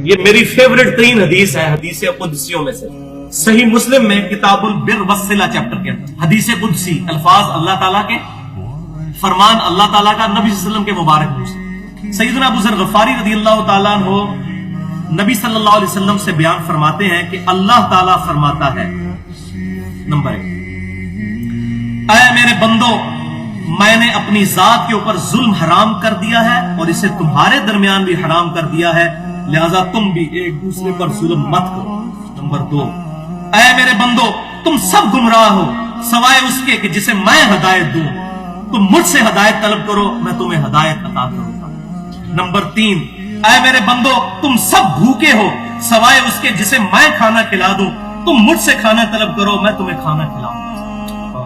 یہ میری فیوریٹ ترین حدیث ہے حدیث قدسیوں میں سے. صحیح مسلم میں کتاب البر والصلہ چیپٹر کے اندر حدیث قدسی، الفاظ اللہ تعالیٰ کے، فرمان اللہ تعالیٰ کا، نبی صلی اللہ علیہ وسلم کے مبارک منہ سے. سیدنا ابو ذر غفاری رضی اللہ تعالیٰ عنہ نبی صلی اللہ علیہ وسلم سے بیان فرماتے ہیں کہ اللہ تعالیٰ فرماتا ہے، نمبر 1، اے میرے بندو، میں نے اپنی ذات کے اوپر ظلم حرام کر دیا ہے اور اسے تمہارے درمیان بھی حرام کر دیا ہے، لہذا تم بھی ایک دوسرے پر ظلم مت کرو. نمبر 2، اے میرے بندو، تم سب گمراہ ہو سوائے اس کے کہ جسے میں ہدایت دوں. تم مجھ سے ہدایت طلب کرو، میں تمہیں ہدایت عطا کروں گا. نمبر 3، اے میرے بندو، تم سب بھوکے ہو سوائے اس کے جسے میں کھانا کھلا دوں. تم مجھ سے کھانا طلب کرو، میں تمہیں کھانا کھلاؤں گا.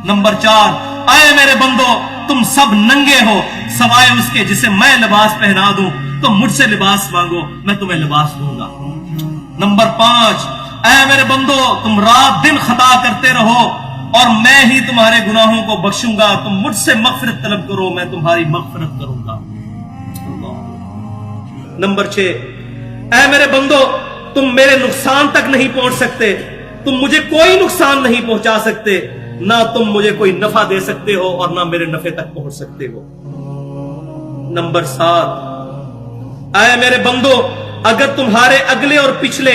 نمبر 4، اے میرے بندو، تم سب ننگے ہو سوائے اس کے جسے میں لباس پہنا دوں. تم مجھ سے لباس مانگو، میں تمہیں لباس دوں گا. نمبر 5، اے میرے بندو، تم رات دن خطا کرتے رہو اور میں ہی تمہارے گناہوں کو بخشوں گا. تم مجھ سے مغفرت طلب کرو، میں تمہاری مغفرت کروں گا. نمبر 6، اے میرے بندو، تم میرے نقصان تک نہیں پہنچ سکتے. تم مجھے کوئی نقصان نہیں پہنچا سکتے، نہ تم مجھے کوئی نفع دے سکتے ہو اور نہ میرے نفع تک پہنچ سکتے ہو. نمبر 7، اے میرے بندو، اگر تمہارے اگلے اور پچھلے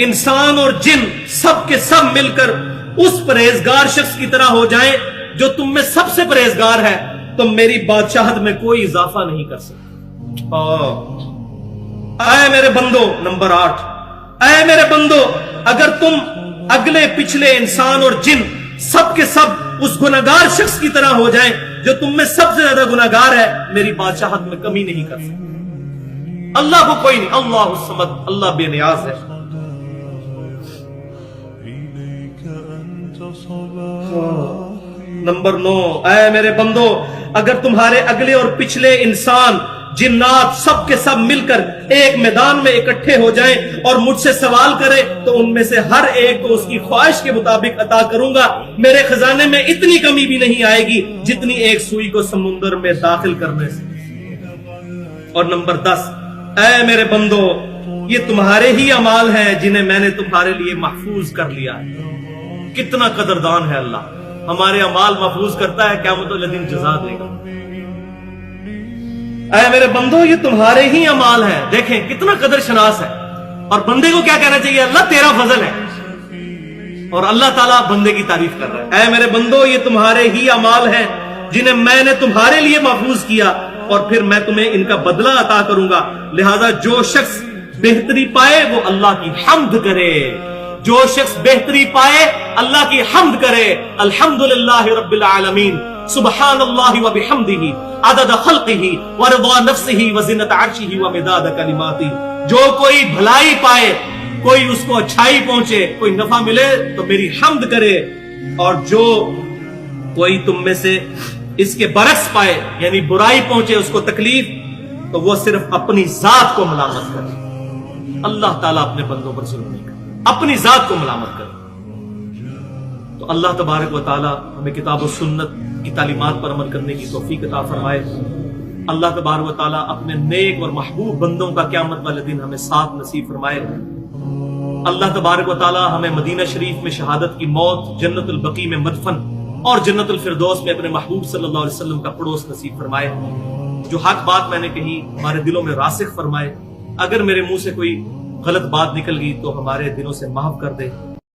انسان اور جن سب کے سب مل کر اس پرہیزگار شخص کی طرح ہو جائیں جو تم میں سب سے پرہیزگار ہے، تم میری بادشاہت میں کوئی اضافہ نہیں کر سکتے. اے میرے بندو، نمبر 8، اے میرے بندو، اگر تم اگلے پچھلے انسان اور جن سب کے سب اس گناہگار شخص کی طرح ہو جائیں جو تم میں سب سے زیادہ گناہگار ہے، میری بادشاہت میں کمی نہیں کر سکتے. اللہ کو کوئی نہیں، اللہ الصمد، اللہ بے نیاز ہے. نمبر 9، اے میرے بندو، اگر تمہارے اگلے اور پچھلے انسان جنات سب کے سب مل کر ایک میدان میں اکٹھے ہو جائیں اور مجھ سے سوال کرے تو ان میں سے ہر ایک کو اس کی خواہش کے مطابق عطا کروں گا. میرے خزانے میں اتنی کمی بھی نہیں آئے گی جتنی ایک سوئی کو سمندر میں داخل کرنے سے. اور نمبر 10، اے میرے بندو، یہ تمہارے ہی اعمال ہیں جنہیں میں نے تمہارے لیے محفوظ کر لیا ہے. کتنا قدردان ہے اللہ، ہمارے اعمال محفوظ کرتا ہے، قیامت والے دن جزا دے گا. اے میرے بندو، یہ تمہارے ہی اعمال ہیں. دیکھیں کتنا قدر شناس ہے. اور بندے کو کیا کہنا چاہیے؟ اللہ تیرا فضل ہے. اور اللہ تعالیٰ بندے کی تعریف کر رہا ہے. اے میرے بندو، یہ تمہارے ہی اعمال ہیں جنہیں میں نے تمہارے لیے محفوظ کیا اور پھر میں تمہیں ان کا بدلہ عطا کروں گا. لہذا جو شخص بہتری پائے وہ اللہ کی حمد کرے. جو شخص بہتری پائے اللہ کی حمد کرے. الحمدللہ رب العالمین، سبحان اللہ و بحمدہ عدد خلقہ ورضا نفسہ وزنت عرشہ ومداد کلماتہ. جو کوئی بھلائی پائے، کوئی اس کو اچھائی پہنچے، کوئی نفع ملے تو میری حمد کرے. اور جو کوئی تم میں سے اس کے برعکس پائے، یعنی برائی پہنچے، اس کو تکلیف، تو وہ صرف اپنی ذات کو ملامت کرے. اللہ تعالیٰ اپنے بندوں پر ظلم نہیں کرے، اپنی ذات کو ملامت کرے. تو اللہ تبارک و تعالی ہمیں کتاب و سنت کی تعلیمات پر عمل کرنے کی توفیق عطا فرمائے. اللہ تبارک و تعالی اپنے نیک اور محبوب بندوں کا قیامت والے دن ہمیں ساتھ نصیب فرمائے. اللہ تبارک و تعالی ہمیں مدینہ شریف میں شہادت کی موت، جنت البقیع میں مدفن اور جنت الفردوس میں اپنے محبوب صلی اللہ علیہ وسلم کا پڑوس نصیب فرمائے. جو حق بات میں نے کہی ہمارے دلوں میں راسخ فرمائے. اگر میرے منہ سے کوئی غلط بات نکل گئی تو ہمارے دلوں سے معاف کر دے.